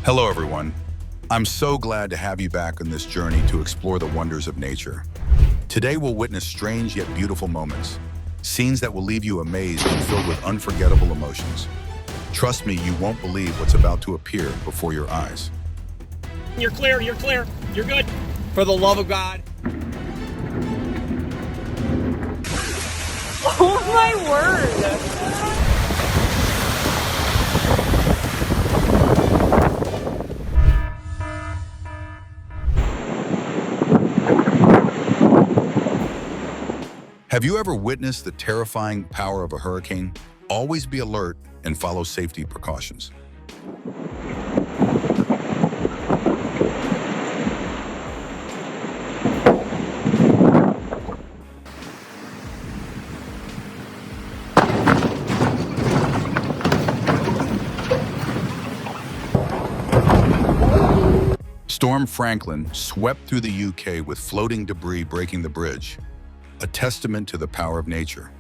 Hello, everyone. I'm so glad to have you back on this journey to explore the wonders of nature. Today, we'll witness strange yet beautiful moments, scenes that will leave you amazed and filled with unforgettable emotions. Trust me, you won't believe what's about to appear before your eyes. You're clear, you're good. For the love of God. Oh my word! Have you ever witnessed the terrifying power of a hurricane? Always be alert and follow safety precautions. Storm Franklin swept through the UK with floating debris breaking the bridge, a testament to the power of nature.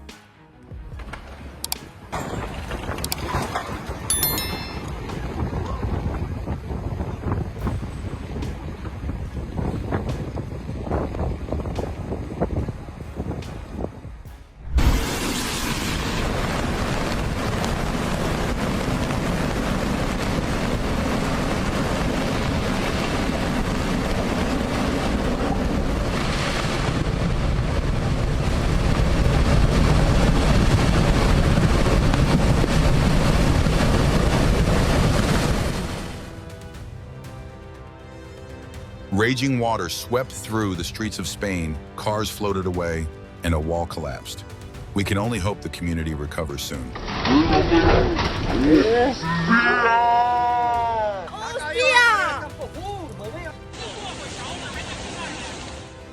Raging water swept through the streets of Spain, cars floated away, and a wall collapsed. We can only hope the community recovers soon.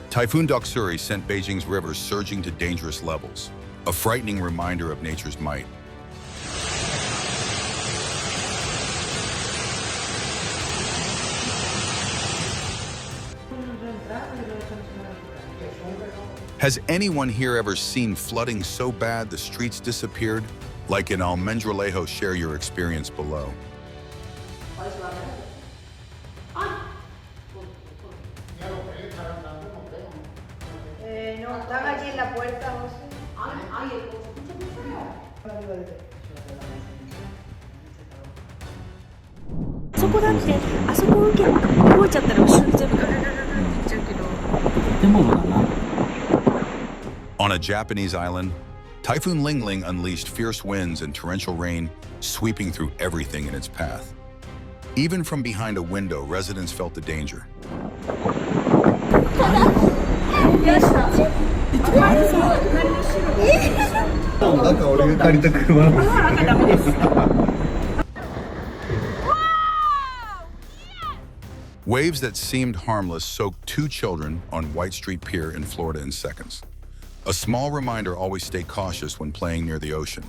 Typhoon Doksuri sent Beijing's rivers surging to dangerous levels, a frightening reminder of nature's might. Has anyone here ever seen flooding so bad the streets disappeared? Like in Almendralejo, share your experience below. On a Japanese island, Typhoon Lingling unleashed fierce winds and torrential rain, sweeping through everything in its path. Even from behind a window, residents felt the danger. Waves that seemed harmless soaked two children on White Street Pier in Florida in seconds. A small reminder: always stay cautious when playing near the ocean.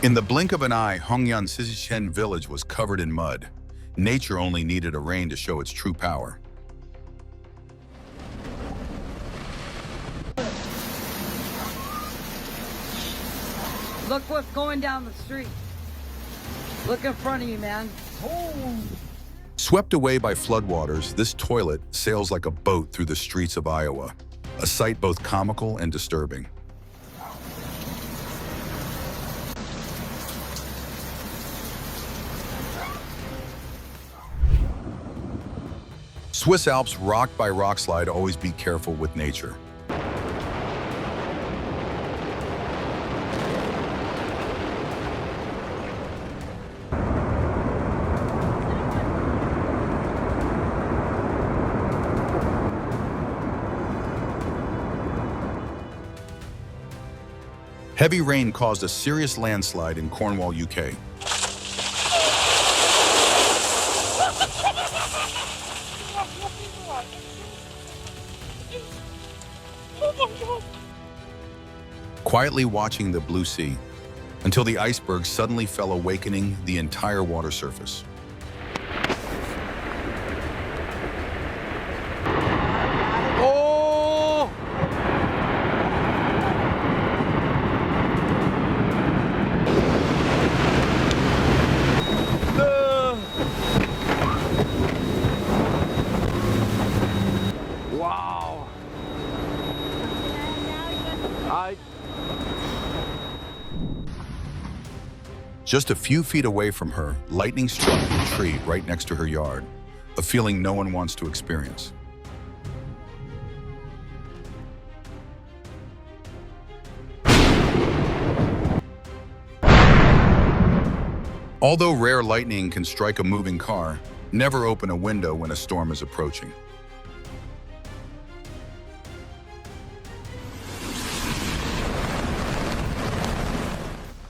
In the blink of an eye, Hongyan Sizichen village was covered in mud. Nature only needed a rain to show its true power. Look what's going down the street. Look in front of you, man. Oh. Swept away by floodwaters, this toilet sails like a boat through the streets of Iowa, a sight both comical and disturbing. Swiss Alps rocked by rockslide. Always be careful with nature. Heavy rain caused a serious landslide in Cornwall, UK. Quietly watching the blue sea until the iceberg suddenly fell, awakening the entire water surface. Oh! Wow. Just a few feet away from her, lightning struck a tree right next to her yard, a feeling no one wants to experience. Although rare lightning can strike a moving car, never open a window when a storm is approaching.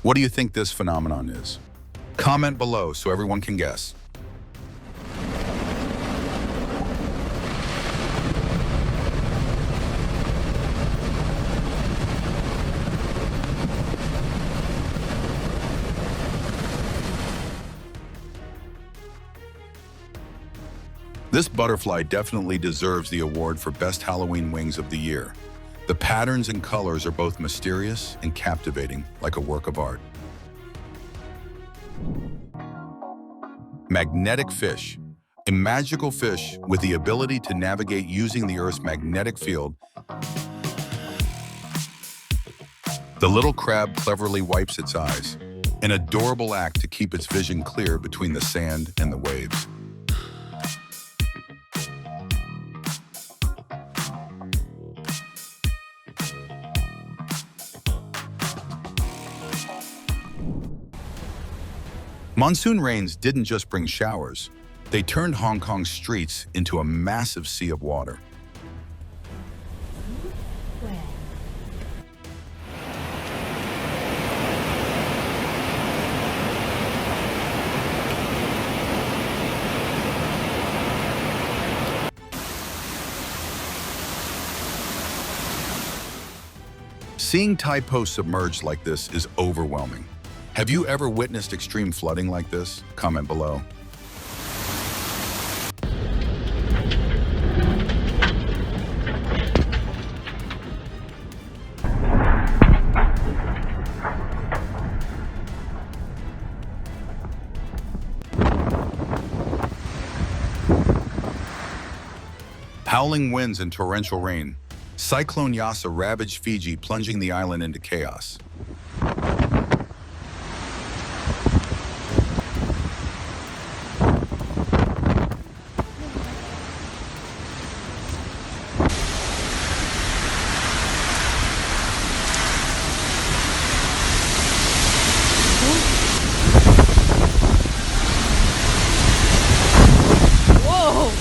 What do you think this phenomenon is? Comment below so everyone can guess. This butterfly definitely deserves the award for Best Halloween Wings of the Year. The patterns and colors are both mysterious and captivating, like a work of art. Magnetic fish. A magical fish with the ability to navigate using the Earth's magnetic field. The little crab cleverly wipes its eyes, an adorable act to keep its vision clear between the sand and the waves. Monsoon rains didn't just bring showers, they turned Hong Kong's streets into a massive sea of water. Seeing Tai Po submerged like this is overwhelming. Have you ever witnessed extreme flooding like this? Comment below. Howling winds and torrential rain. Cyclone Yasa ravaged Fiji, plunging the island into chaos. Whoa!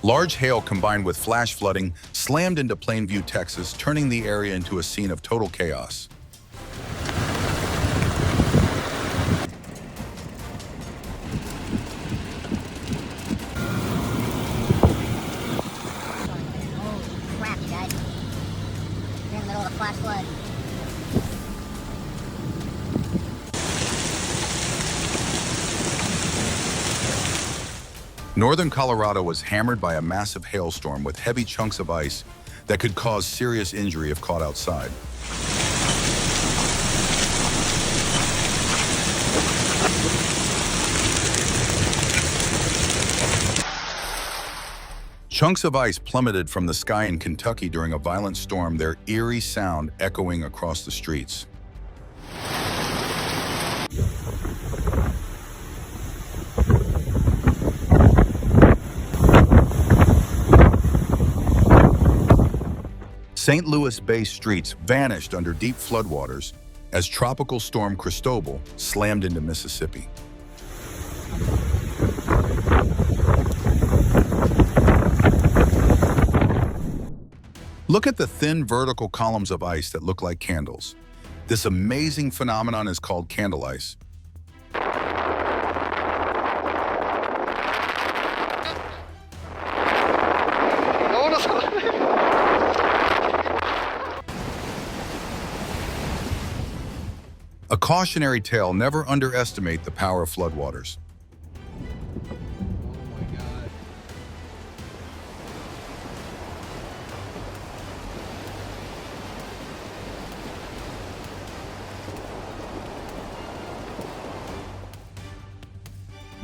Large hail combined with flash flooding slammed into Plainview, Texas, turning the area into a scene of total chaos. Holy crap, you guys. We're in the middle of a flash flood. Northern Colorado was hammered by a massive hailstorm with heavy chunks of ice that could cause serious injury if caught outside. Chunks of ice plummeted from the sky in Kentucky during a violent storm, their eerie sound echoing across the streets. St. Louis-based streets vanished under deep floodwaters as Tropical Storm Cristobal slammed into Mississippi. Look at the thin vertical columns of ice that look like candles. This amazing phenomenon is called candle ice. A cautionary tale: never underestimate the power of floodwaters.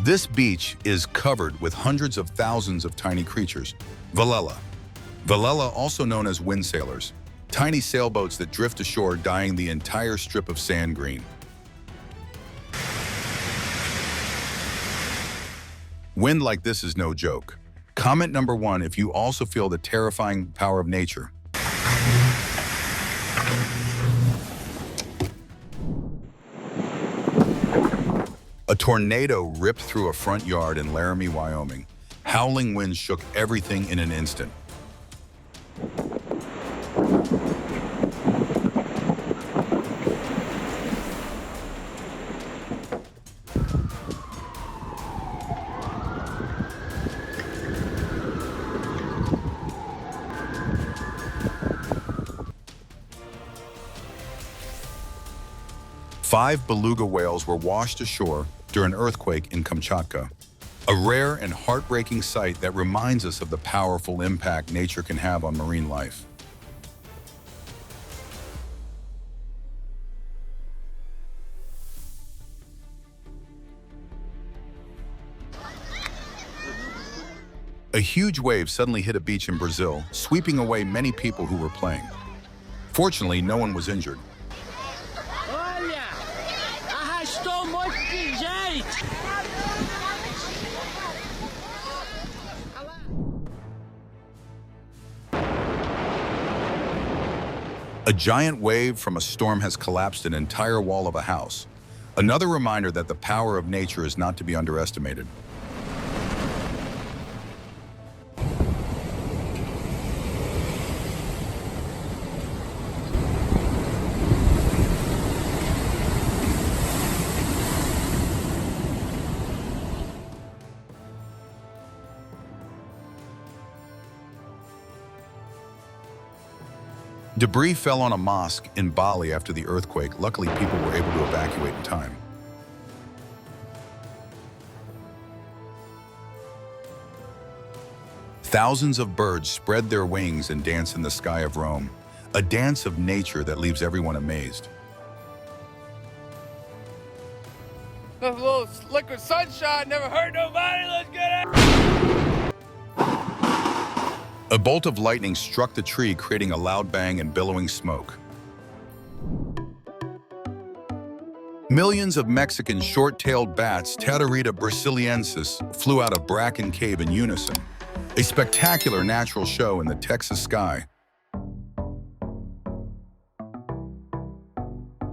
This beach is covered with hundreds of thousands of tiny creatures. Velella. Velella, also known as wind sailors. Tiny sailboats that drift ashore, dyeing the entire strip of sand green. Wind like this is no joke. Comment number 1 if you also feel the terrifying power of nature. A tornado ripped through a front yard in Laramie, Wyoming. Howling winds shook everything in an instant. Five beluga whales were washed ashore during an earthquake in Kamchatka. A rare and heartbreaking sight that reminds us of the powerful impact nature can have on marine life. A huge wave suddenly hit a beach in Brazil, sweeping away many people who were playing. Fortunately, no one was injured. Olha! Arrastou um monte de gente! A giant wave from a storm has collapsed an entire wall of a house. Another reminder that the power of nature is not to be underestimated. Debris fell on a mosque in Bali after the earthquake. Luckily, people were able to evacuate in time. Thousands of birds spread their wings and dance in the sky of Rome, a dance of nature that leaves everyone amazed. A little liquid sunshine never hurt nobody. Let's get it! A bolt of lightning struck the tree, creating a loud bang and billowing smoke. Millions of Mexican short-tailed bats, Tatarita brasiliensis, flew out of Bracken Cave in unison, a spectacular natural show in the Texas sky.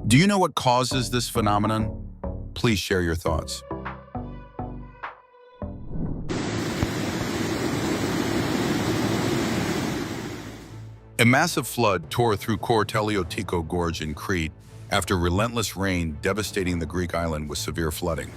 Do you know what causes this phenomenon? Please share your thoughts. A massive flood tore through Corteliotico Gorge in Crete after relentless rain devastating the Greek island with severe flooding.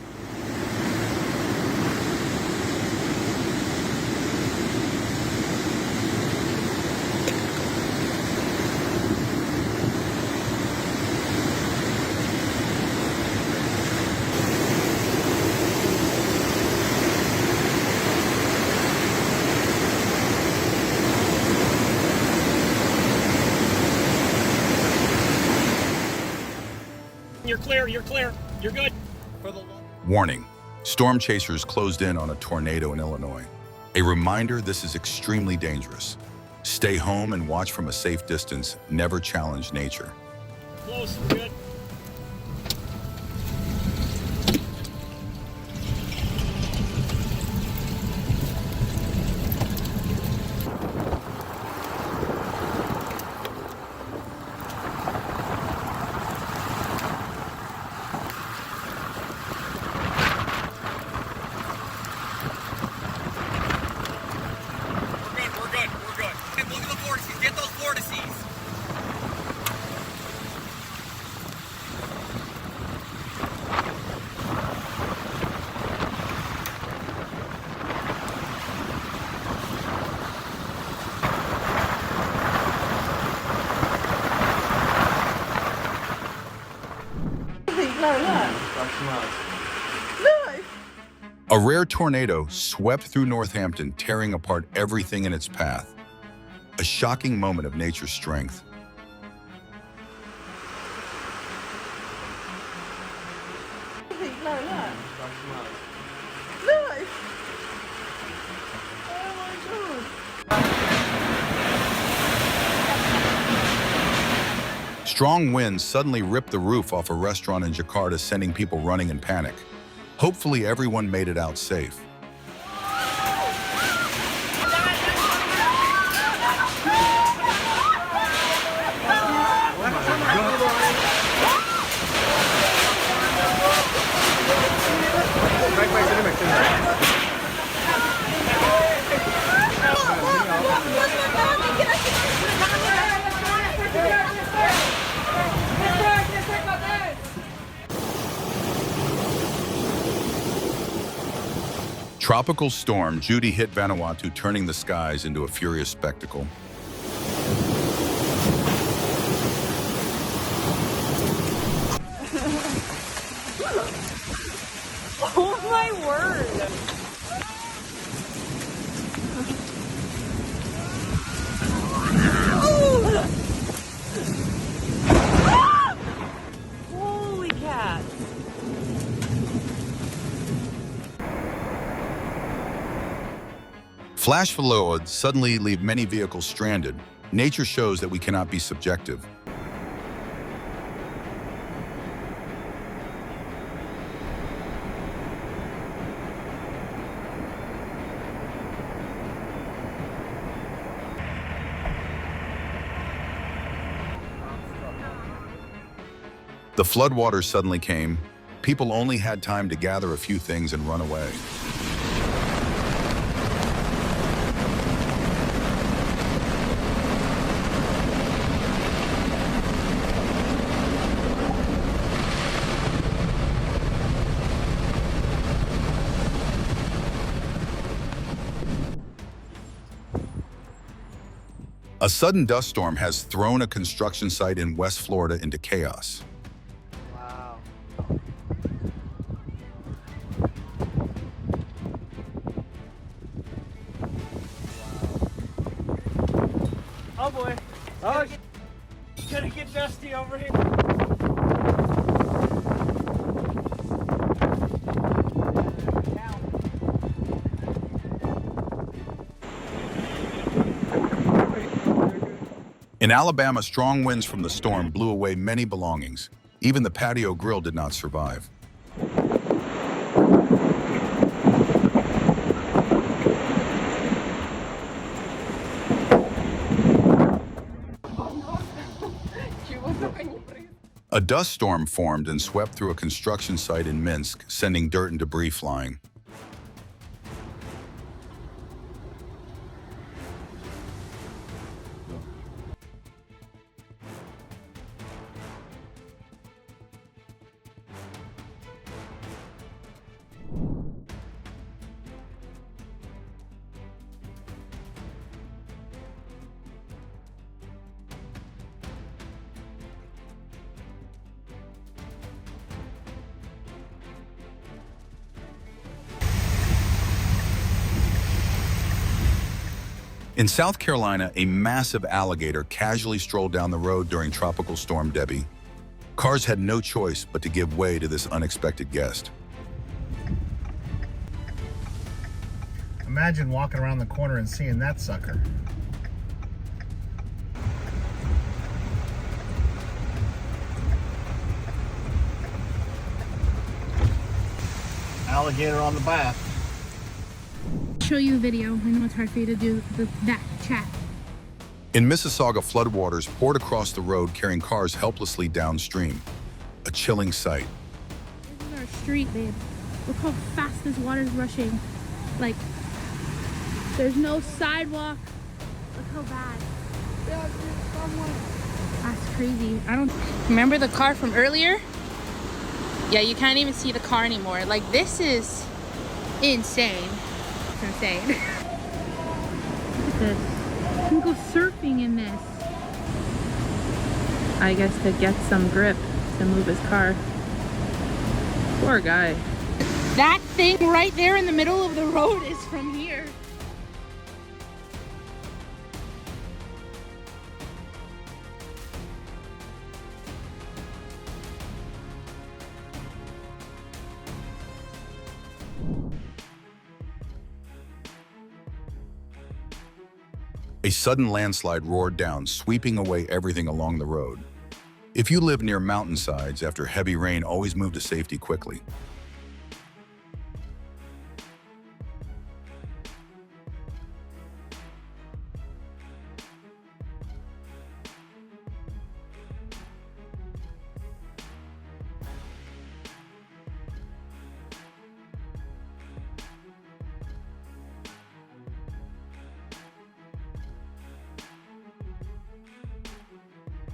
You're clear, you're clear, you're good. Warning: storm chasers closed in on a tornado in Illinois. A reminder, this is extremely dangerous. Stay home and watch from a safe distance. Never challenge nature. Close, we're good. We're good. Hey, look at the vortices. Get those vortices. A rare tornado swept through Northampton, tearing apart everything in its path. A shocking moment of nature's strength. Strong winds suddenly ripped the roof off a restaurant in Jakarta, sending people running in panic. Hopefully everyone made it out safe. Tropical storm Judy hit Vanuatu, turning the skies into a furious spectacle. Oh my word. Holy cat. Flash flood suddenly leave many vehicles stranded. Nature shows that we cannot be subjective. The floodwaters suddenly came. People only had time to gather a few things and run away. A sudden dust storm has thrown a construction site in West Florida into chaos. Wow. Oh boy. Oh, it's gonna get dusty over here. In Alabama, strong winds from the storm blew away many belongings. Even the patio grill did not survive. A dust storm formed and swept through a construction site in Minsk, sending dirt and debris flying. In South Carolina, a massive alligator casually strolled down the road during Tropical Storm Debbie. Cars had no choice but to give way to this unexpected guest. Imagine walking around the corner and seeing that sucker. Alligator on the bath. Show you a video. I know it's hard for you to do that chat. In Mississauga, floodwaters poured across the road, carrying cars helplessly downstream. A chilling sight. This is our street, babe. Look how fast this water's rushing. Like, there's no sidewalk. Look how bad. That's crazy. I don't remember the car from earlier. Yeah, you can't even see the car anymore. Like, this is insane. It's insane. Look at this. You can go surfing in this. I guess to get some grip to move his car. Poor guy. That thing right there in the middle of the road is from here. A sudden landslide roared down, sweeping away everything along the road. If you live near mountainsides after heavy rain, always move to safety quickly.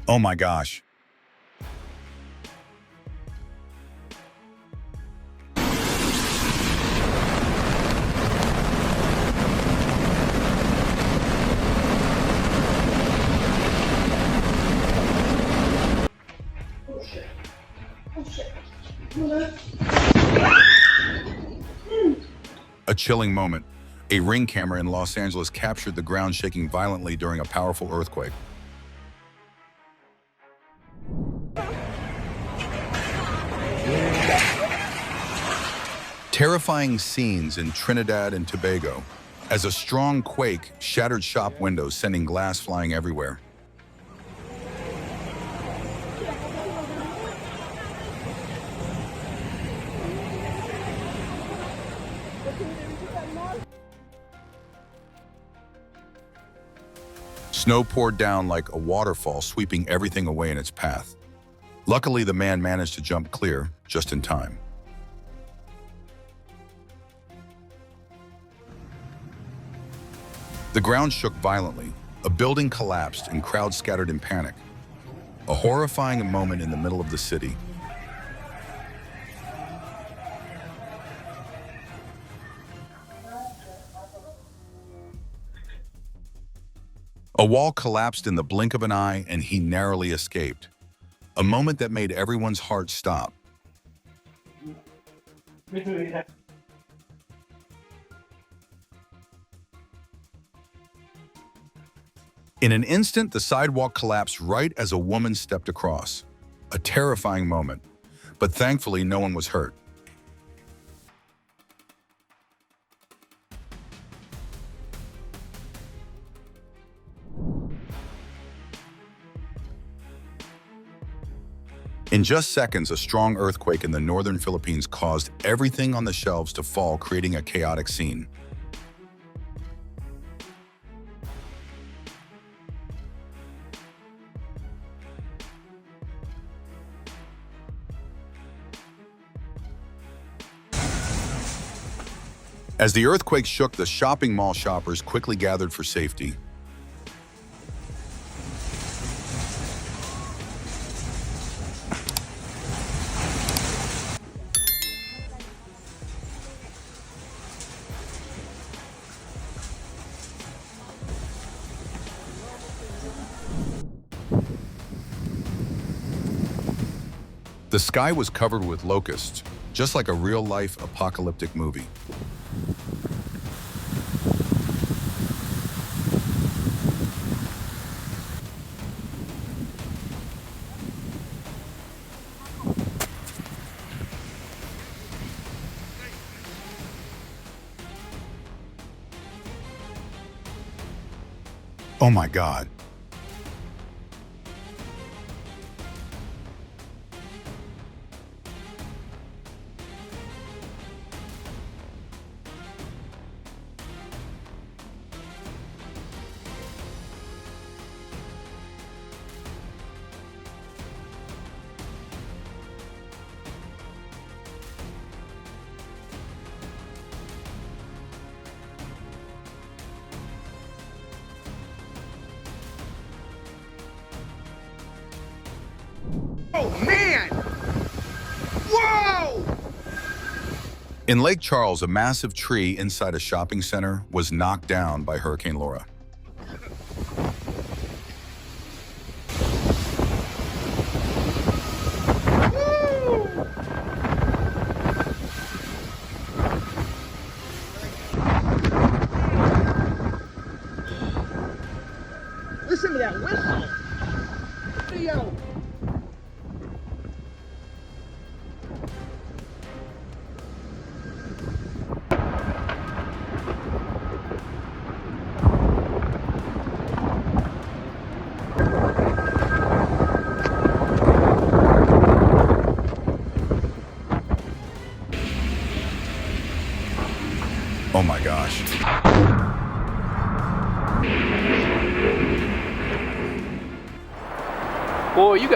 Oh my gosh. A chilling moment. A Ring camera in Los Angeles captured the ground shaking violently during a powerful earthquake. Terrifying scenes in Trinidad and Tobago as a strong quake shattered shop windows, sending glass flying everywhere. Snow poured down like a waterfall, sweeping everything away in its path. Luckily, the man managed to jump clear just in time. The ground shook violently. A building collapsed and crowds scattered in panic. A horrifying moment in the middle of the city. A wall collapsed in the blink of an eye and he narrowly escaped. A moment that made everyone's heart stop. In an instant, the sidewalk collapsed right as a woman stepped across. A terrifying moment, but thankfully no one was hurt. In just seconds, a strong earthquake in the northern Philippines caused everything on the shelves to fall, creating a chaotic scene. As the earthquake shook, the shopping mall shoppers quickly gathered for safety. The sky was covered with locusts, just like a real-life apocalyptic movie. Oh my God. Oh, man! Whoa! In Lake Charles, a massive tree inside a shopping center was knocked down by Hurricane Laura.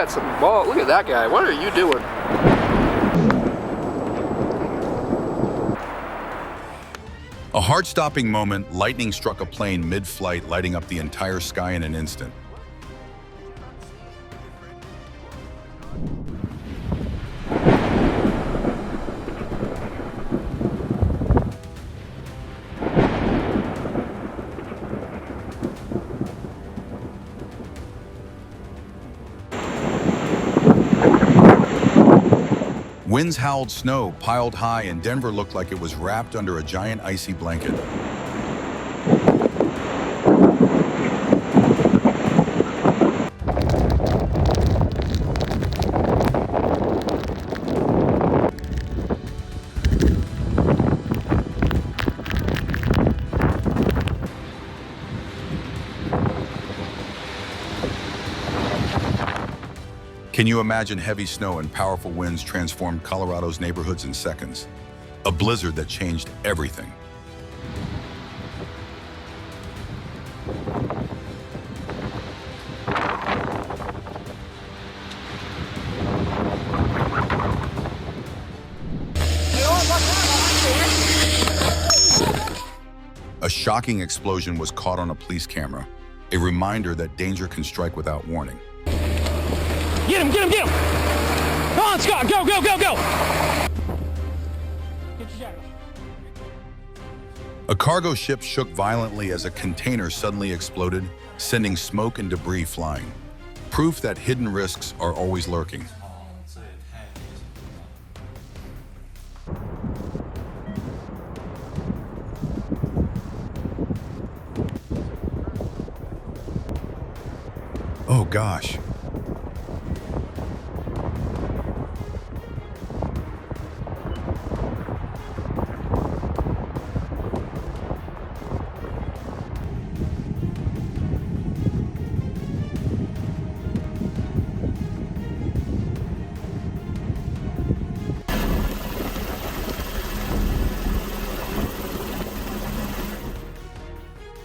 got some ball. Look at that guy. What are you doing? A heart-stopping moment, lightning struck a plane mid-flight, lighting up the entire sky in an instant. Winds howled, snow piled high, and Denver looked like it was wrapped under a giant icy blanket. Can you imagine heavy snow and powerful winds transformed Colorado's neighborhoods in seconds? A blizzard that changed everything. A shocking explosion was caught on a police camera, a reminder that danger can strike without warning. Get him, get him, get him! Come on, Scott, go, go, go, go! Get your jacket on. A cargo ship shook violently as a container suddenly exploded, sending smoke and debris flying. Proof that hidden risks are always lurking. Oh gosh.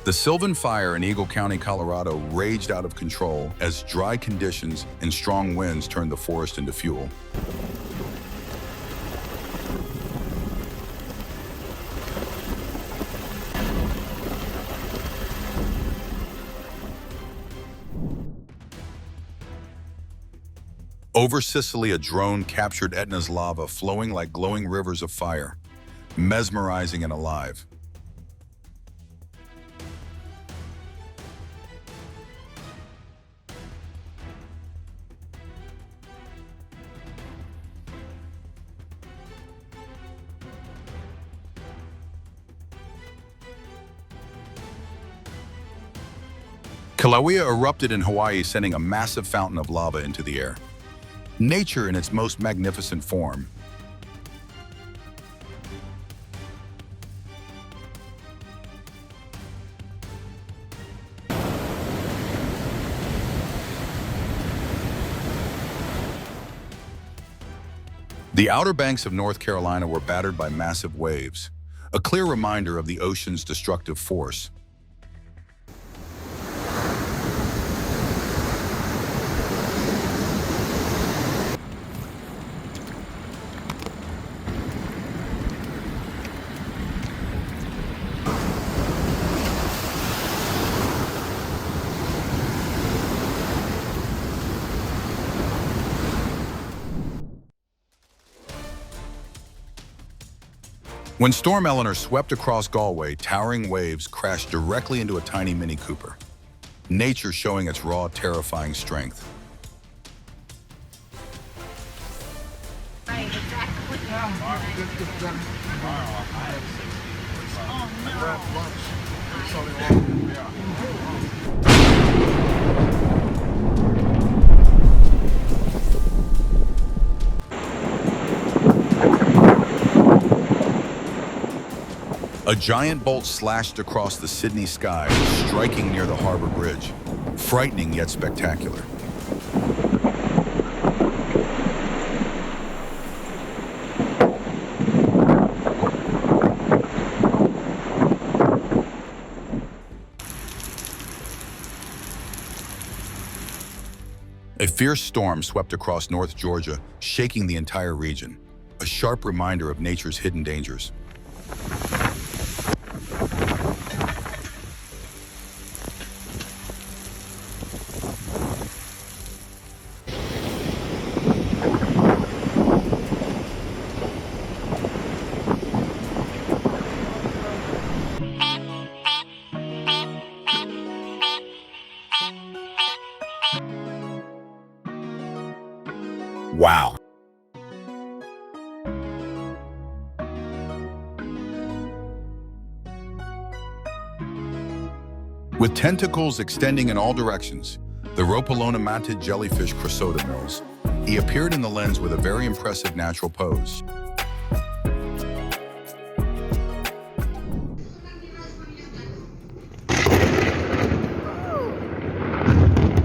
The Sylvan fire in Eagle County, Colorado raged out of control as dry conditions and strong winds turned the forest into fuel. Over Sicily, a drone captured Etna's lava flowing like glowing rivers of fire, mesmerizing and alive. Kilauea erupted in Hawaii, sending a massive fountain of lava into the air. Nature in its most magnificent form. The Outer Banks of North Carolina were battered by massive waves, a clear reminder of the ocean's destructive force. When Storm Eleanor swept across Galway, towering waves crashed directly into a tiny Mini Cooper. Nature showing its raw, terrifying strength. A giant bolt slashed across the Sydney sky, striking near the harbor bridge. Frightening yet spectacular. A fierce storm swept across North Georgia, shaking the entire region, a sharp reminder of nature's hidden dangers. Wow. With tentacles extending in all directions, the Rhopalona-matted jellyfish Chrysota mills, he appeared in the lens with a very impressive natural pose.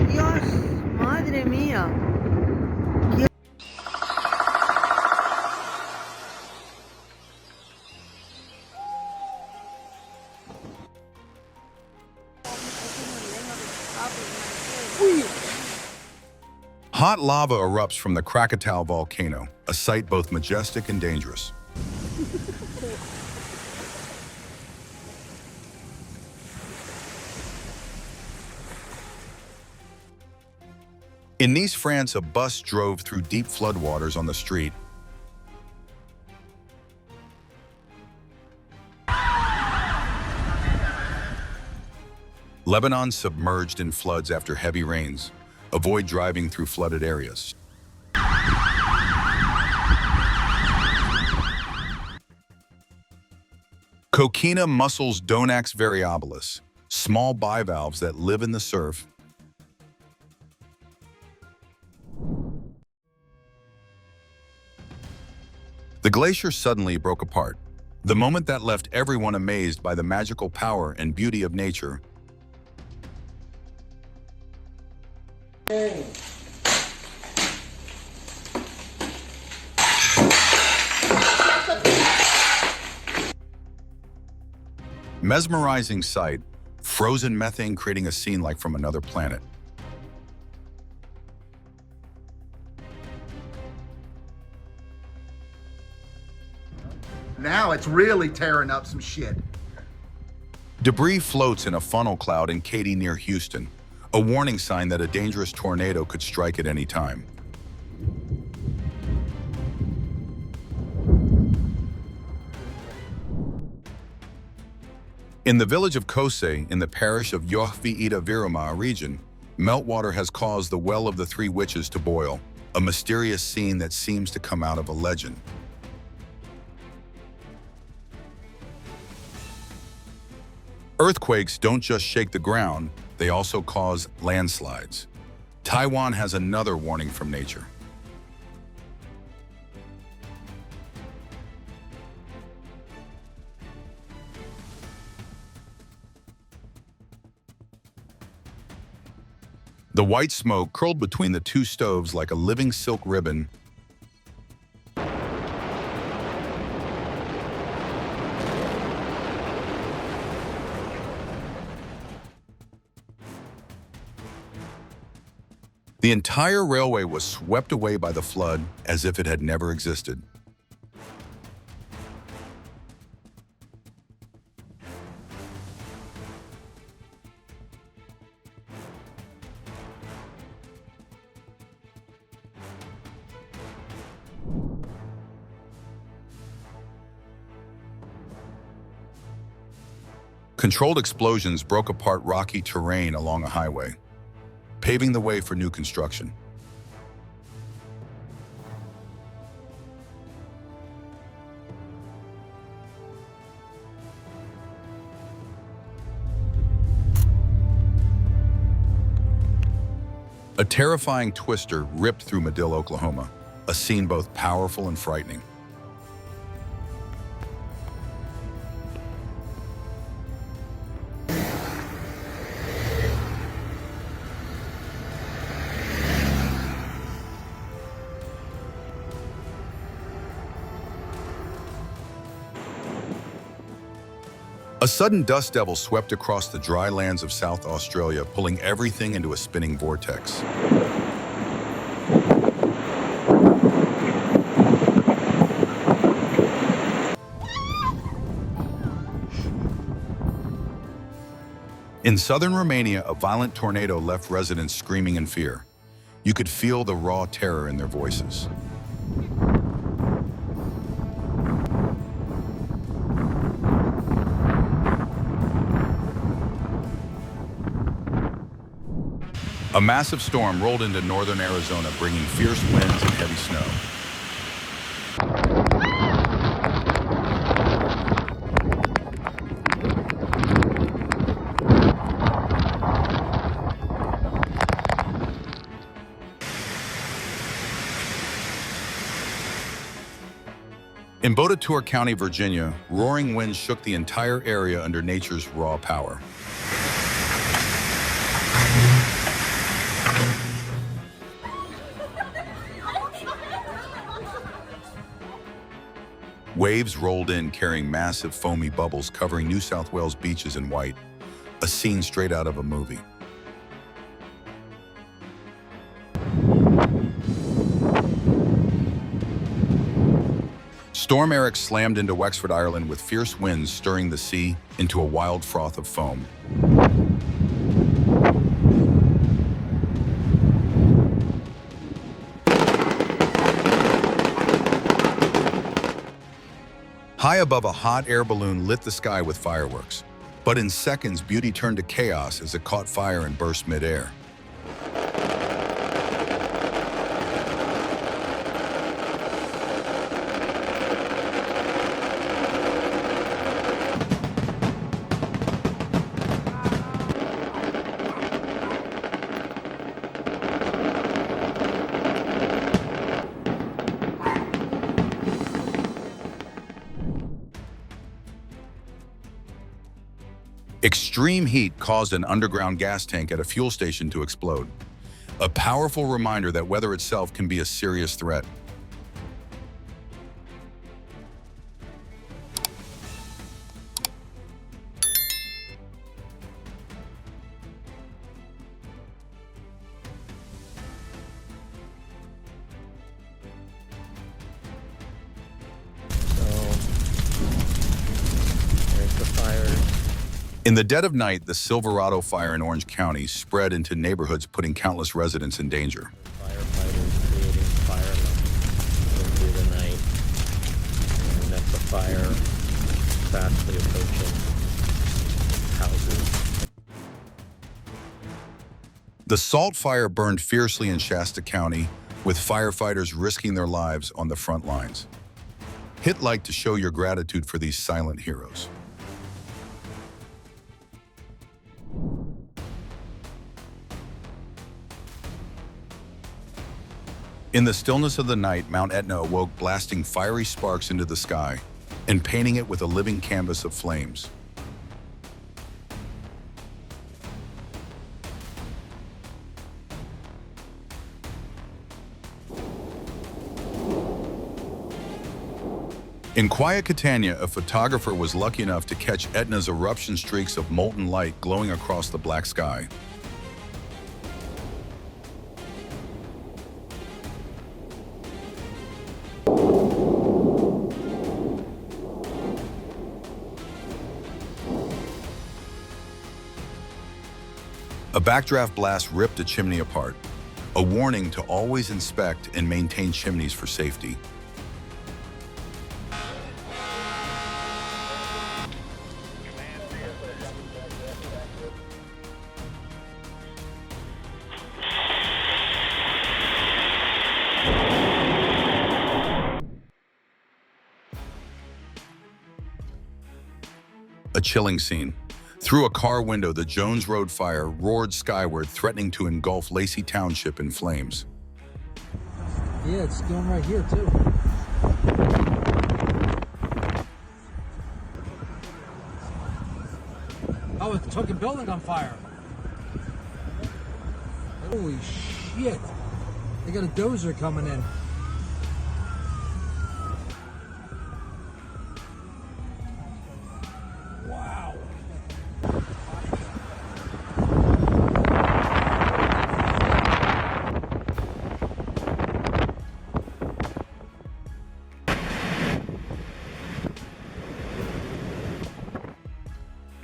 Dios, madre mía. Hot lava erupts from the Krakatoa volcano, a sight both majestic and dangerous. In Nice, France, a bus drove through deep floodwaters on the street. Lebanon submerged in floods after heavy rains. Avoid driving through flooded areas. Coquina mussels Donax variabilis, small bivalves that live in the surf. The glacier suddenly broke apart, the moment that left everyone amazed by the magical power and beauty of nature. Mesmerizing sight, frozen methane creating a scene like from another planet. Now it's really tearing up some shit. Debris floats in a funnel cloud in Katy near Houston, a warning sign that a dangerous tornado could strike at any time. In the village of Kose, in the parish of Yohvi-Ida Viruma region, meltwater has caused the Well of the Three Witches to boil, a mysterious scene that seems to come out of a legend. Earthquakes don't just shake the ground, they also cause landslides. Taiwan has another warning from nature. The white smoke curled between the two stoves like a living silk ribbon. The entire railway was swept away by the flood as if it had never existed. Controlled explosions broke apart rocky terrain along a highway, paving the way for new construction. A terrifying twister ripped through Madill, Oklahoma, a scene both powerful and frightening. A sudden dust devil swept across the dry lands of South Australia, pulling everything into a spinning vortex. In southern Romania, a violent tornado left residents screaming in fear. You could feel the raw terror in their voices. A massive storm rolled into northern Arizona, bringing fierce winds and heavy snow. In Bodature County, Virginia, roaring winds shook the entire area under nature's raw power. Waves rolled in, carrying massive foamy bubbles covering New South Wales beaches in white, a scene straight out of a movie. Storm Eric slammed into Wexford, Ireland, with fierce winds stirring the sea into a wild froth of foam. High above, a hot air balloon lit the sky with fireworks. But in seconds, beauty turned to chaos as it caught fire and burst midair. Extreme heat caused an underground gas tank at a fuel station to explode, a powerful reminder that weather itself can be a serious threat. In the dead of night, the Silverado fire in Orange County spread into neighborhoods, putting countless residents in danger. Firefighters creating fire through the night. And that's the fire fastly approaching houses. The Salt Fire burned fiercely in Shasta County, with firefighters risking their lives on the front lines. Hit like to show your gratitude for these silent heroes. In the stillness of the night, Mount Etna awoke, blasting fiery sparks into the sky and painting it with a living canvas of flames. In quiet Catania, a photographer was lucky enough to catch Etna's eruption, streaks of molten light glowing across the black sky. A backdraft blast ripped a chimney apart, a warning to always inspect and maintain chimneys for safety. A chilling scene. Through a car window, the Jones Road fire roared skyward, threatening to engulf Lacey Township in flames. Yeah, it's going right here, too. Oh, it took a building on fire. Holy shit. They got a dozer coming in. Wow.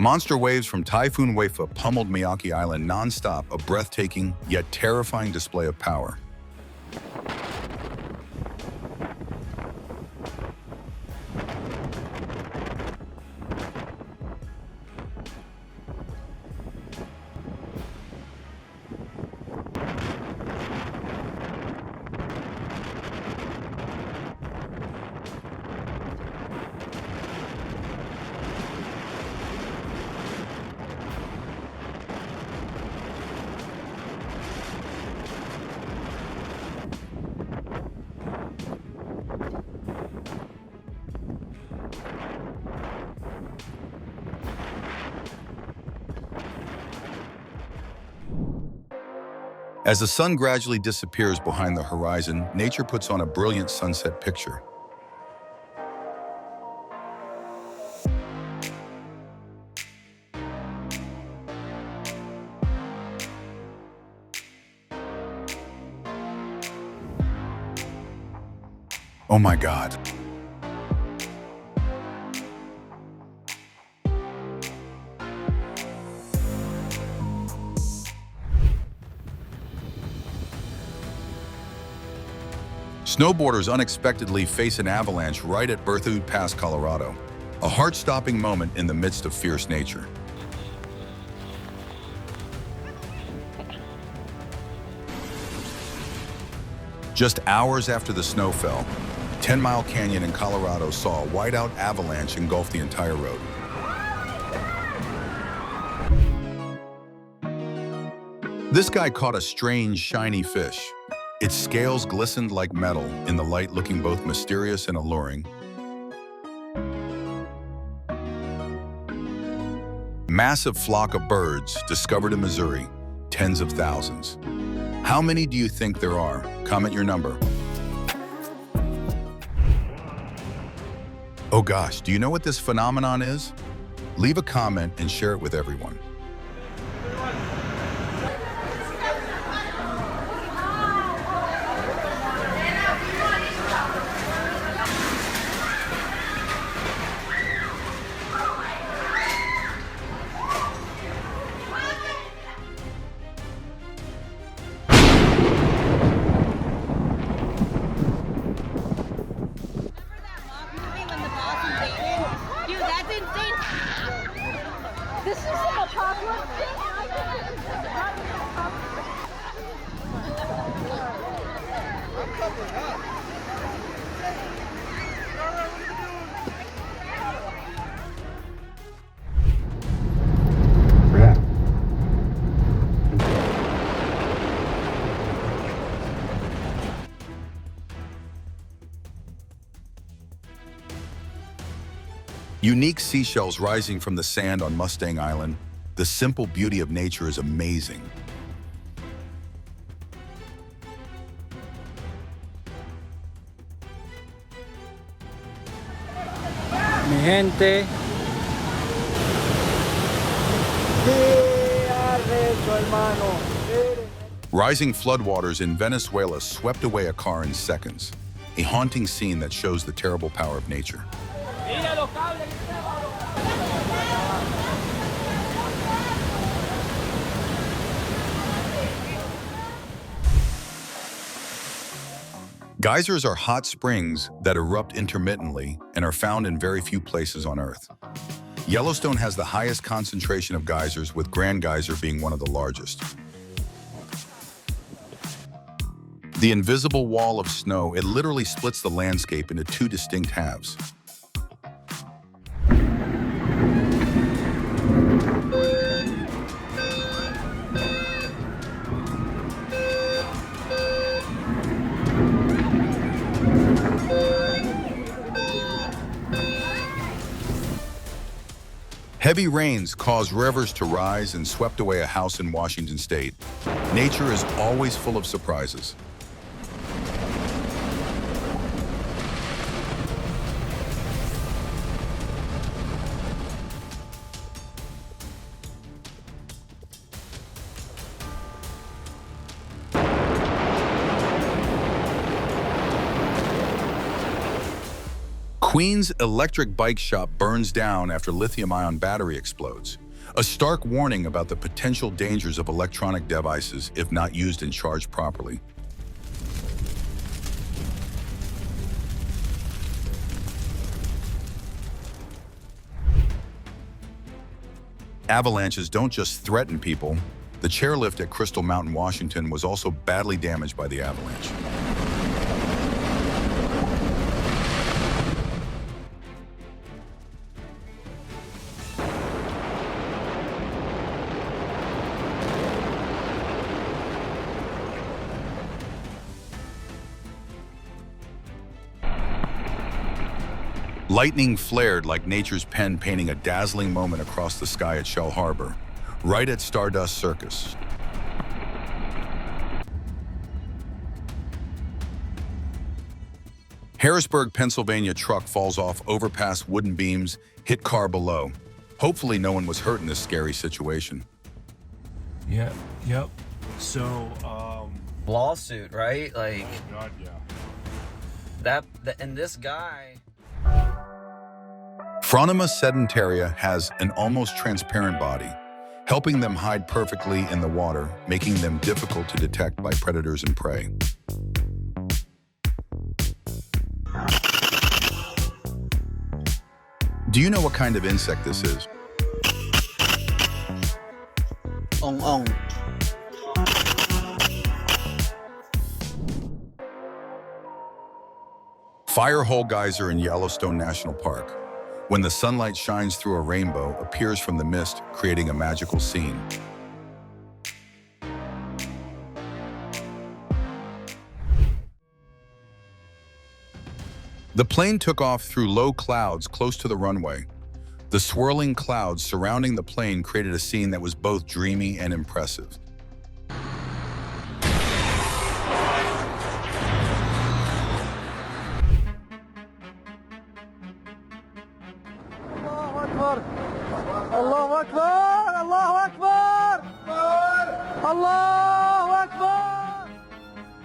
Monster waves from Typhoon Waifa pummeled Miyake Island non-stop, a breathtaking yet terrifying display of power. As the sun gradually disappears behind the horizon, nature puts on a brilliant sunset picture. Oh my God. Snowboarders unexpectedly face an avalanche right at Berthoud Pass, Colorado, a heart-stopping moment in the midst of fierce nature. Just hours after the snow fell, 10 Mile Canyon in Colorado saw a whiteout avalanche engulf the entire road. This guy caught a strange, shiny fish. Its scales glistened like metal in the light, looking both mysterious and alluring. Massive flock of birds discovered in Missouri, tens of thousands. How many do you think there are? Comment your number. Oh gosh, do you know what this phenomenon is? Leave a comment and share it with everyone. This is a problem. Unique seashells rising from the sand on Mustang Island. The simple beauty of nature is amazing. Mi gente. Rising floodwaters in Venezuela swept away a car in seconds, a haunting scene that shows the terrible power of nature. Geysers are hot springs that erupt intermittently and are found in very few places on Earth. Yellowstone has the highest concentration of geysers, with Grand Geyser being one of the largest. The invisible wall of snow, it literally splits the landscape into two distinct halves. Heavy rains caused rivers to rise and swept away a house in Washington state. Nature is always full of surprises. Queens electric bike shop burns down after lithium-ion battery explodes. A stark warning about the potential dangers of electronic devices if not used and charged properly. Avalanches don't just threaten people. The chairlift at Crystal Mountain, Washington was also badly damaged by the avalanche. Lightning flared like nature's pen, painting a dazzling moment across the sky at Shell Harbor, right at Stardust Circus. Harrisburg, Pennsylvania truck falls off overpass wooden beams, hit car below. Hopefully no one was hurt in this scary situation. Yep. So, lawsuit, right? Like, oh God, yeah. that and this guy. Phronima sedentaria has an almost transparent body, helping them hide perfectly in the water, making them difficult to detect by predators and prey. Do you know what kind of insect this is? Ong. Firehole geyser in Yellowstone National Park. When the sunlight shines through a rainbow, appears from the mist, creating a magical scene. The plane took off through low clouds close to the runway. The swirling clouds surrounding the plane created a scene that was both dreamy and impressive. Allahu Akbar! Allahu Akbar! Allahu Akbar!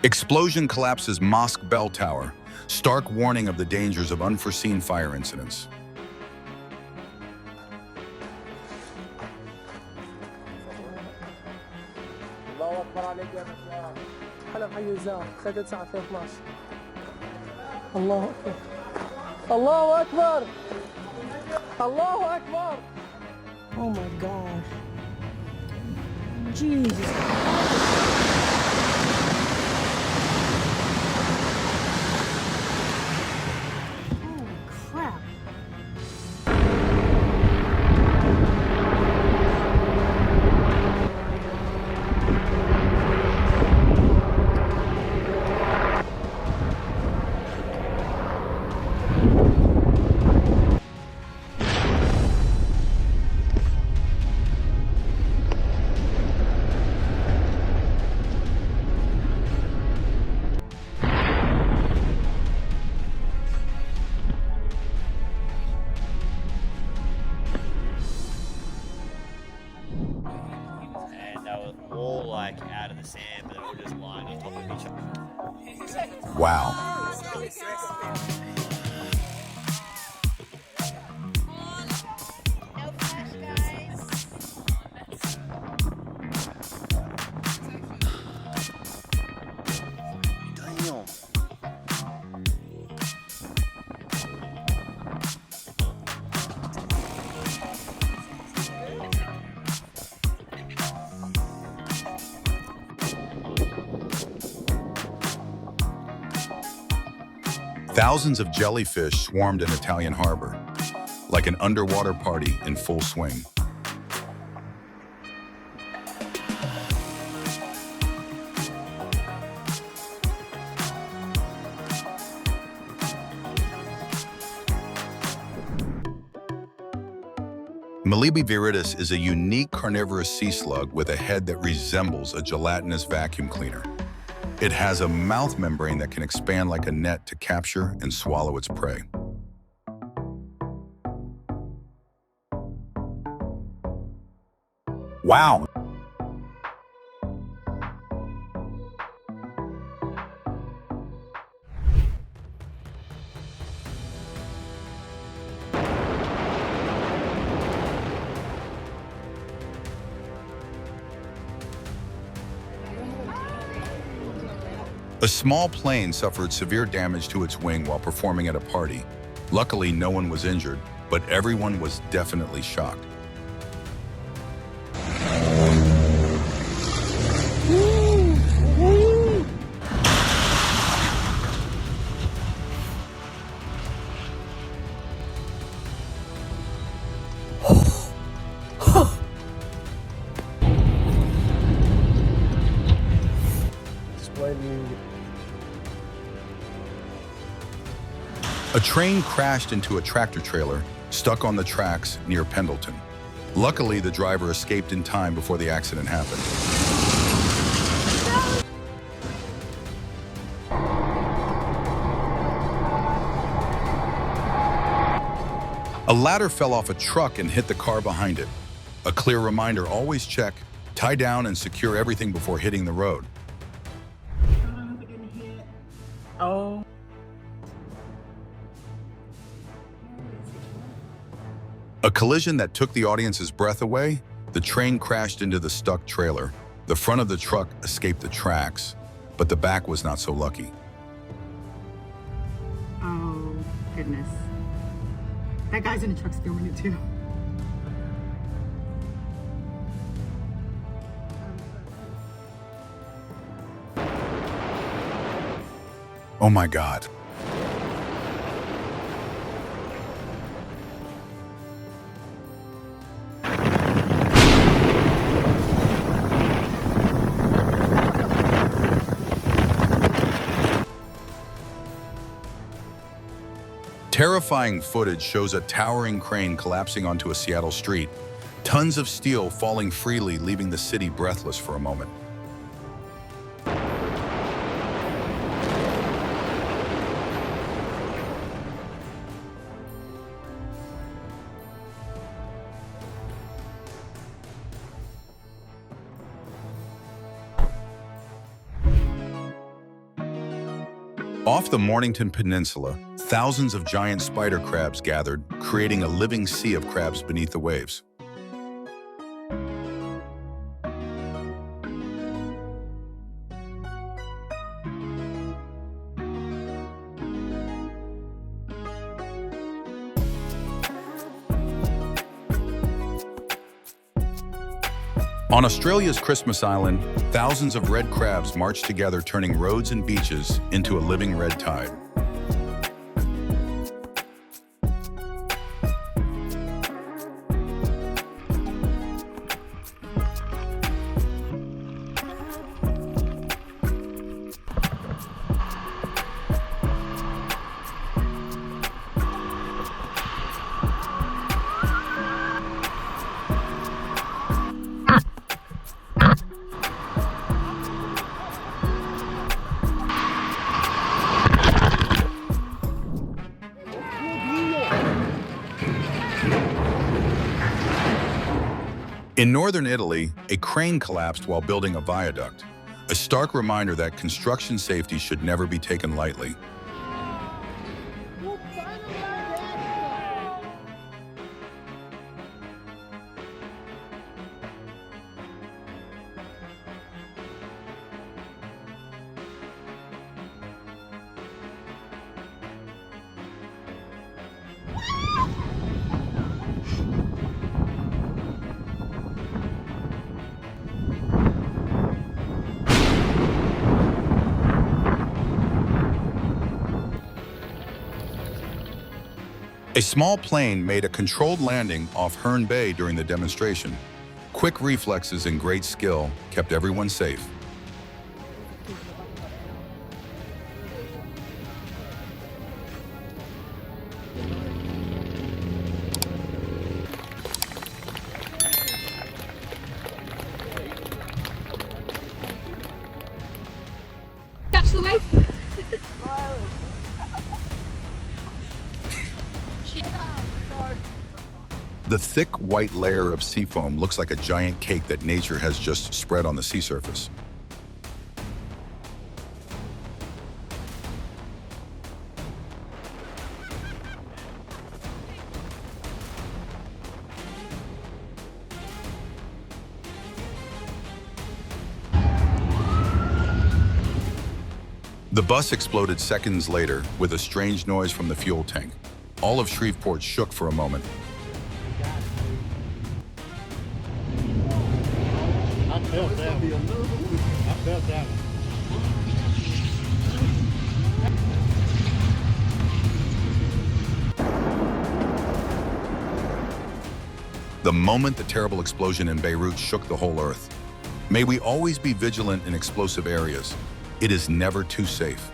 Explosion collapses mosque bell tower, stark warning of the dangers of unforeseen fire incidents. الله أكبر عليك يا مشوار. حلب حي الزاوية 3/9/2012. الله أكبر. الله أكبر. الله أكبر. Oh my God. Jesus. Holy crap. All like out of the sand, but we're just lying on top of each other. Wow. Damn. Thousands of jellyfish swarmed in Italian harbor, like an underwater party in full swing. Melibi viridis is a unique carnivorous sea slug with a head that resembles a gelatinous vacuum cleaner. It has a mouth membrane that can expand like a net to capture and swallow its prey. Wow! A small plane suffered severe damage to its wing while performing at a party. Luckily, no one was injured, but everyone was definitely shocked. A train crashed into a tractor trailer stuck on the tracks near Pendleton. Luckily, the driver escaped in time before the accident happened. A ladder fell off a truck and hit the car behind it. A clear reminder: always check, tie down, and secure everything before hitting the road. Oh. A collision that took the audience's breath away. The train crashed into the stuck trailer. The front of the truck escaped the tracks, but the back was not so lucky. Oh, goodness. That guy's in the truck's filming it too. Oh my God. Terrifying footage shows a towering crane collapsing onto a Seattle street, tons of steel falling freely, leaving the city breathless for a moment. Off the Mornington Peninsula, thousands of giant spider crabs gathered, creating a living sea of crabs beneath the waves. On Australia's Christmas Island, thousands of red crabs march together, turning roads and beaches into a living red tide. In northern Italy, a crane collapsed while building a viaduct, a stark reminder that construction safety should never be taken lightly. A small plane made a controlled landing off Herne Bay during the demonstration. Quick reflexes and great skill kept everyone safe. Catch the wave. The thick white layer of seafoam looks like a giant cake that nature has just spread on the sea surface. bus exploded seconds later with a strange noise from the fuel tank. All of Shreveport shook for a moment. I felt that. I felt that one. The moment the terrible explosion in Beirut shook the whole earth. May we always be vigilant in explosive areas. It is never too safe.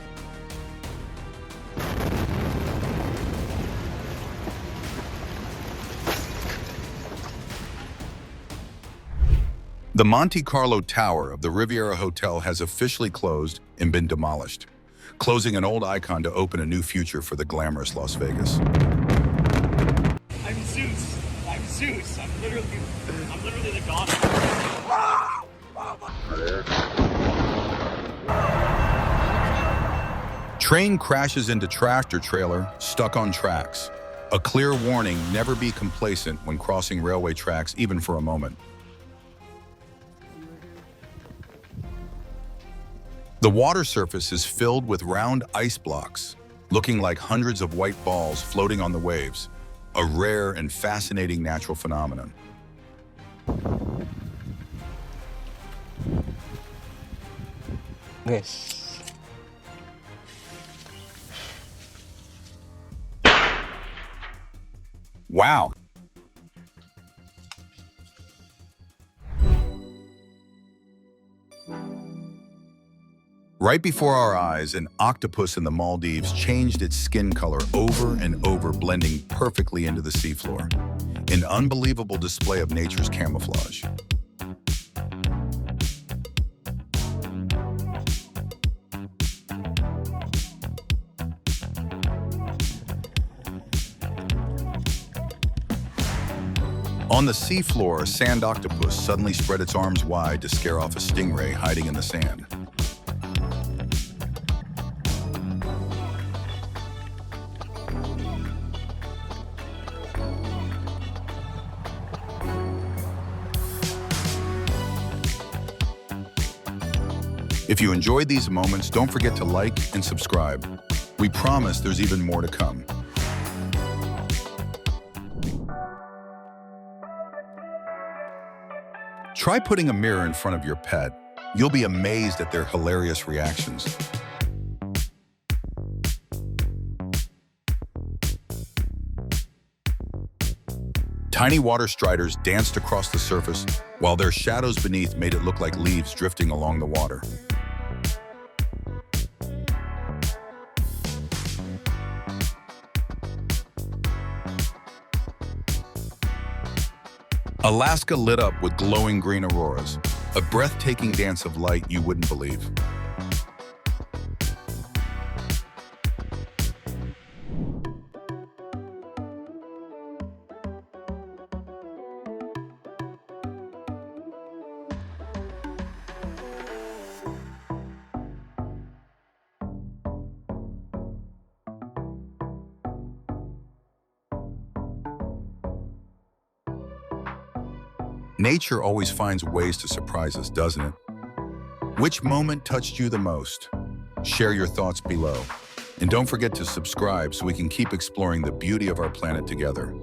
The Monte Carlo Tower of the Riviera Hotel has officially closed and been demolished, closing an old icon to open a new future for the glamorous Las Vegas. I'm Zeus. I'm Zeus. I'm literally the god. Train crashes into tractor trailer stuck on tracks. A clear warning: never be complacent when crossing railway tracks, even for a moment. The water surface is filled with round ice blocks, looking like hundreds of white balls floating on the waves, a rare and fascinating natural phenomenon. Yes. Wow. Right before our eyes, an octopus in the Maldives changed its skin color over and over, blending perfectly into the seafloor. An unbelievable display of nature's camouflage. On the seafloor, a sand octopus suddenly spread its arms wide to scare off a stingray hiding in the sand. If you enjoyed these moments, don't forget to like and subscribe. We promise there's even more to come. Try putting a mirror in front of your pet. You'll be amazed at their hilarious reactions. Tiny water striders danced across the surface, while their shadows beneath made it look like leaves drifting along the water. Alaska lit up with glowing green auroras, a breathtaking dance of light you wouldn't believe. Nature always finds ways to surprise us, doesn't it? Which moment touched you the most? Share your thoughts below. And don't forget to subscribe so we can keep exploring the beauty of our planet together.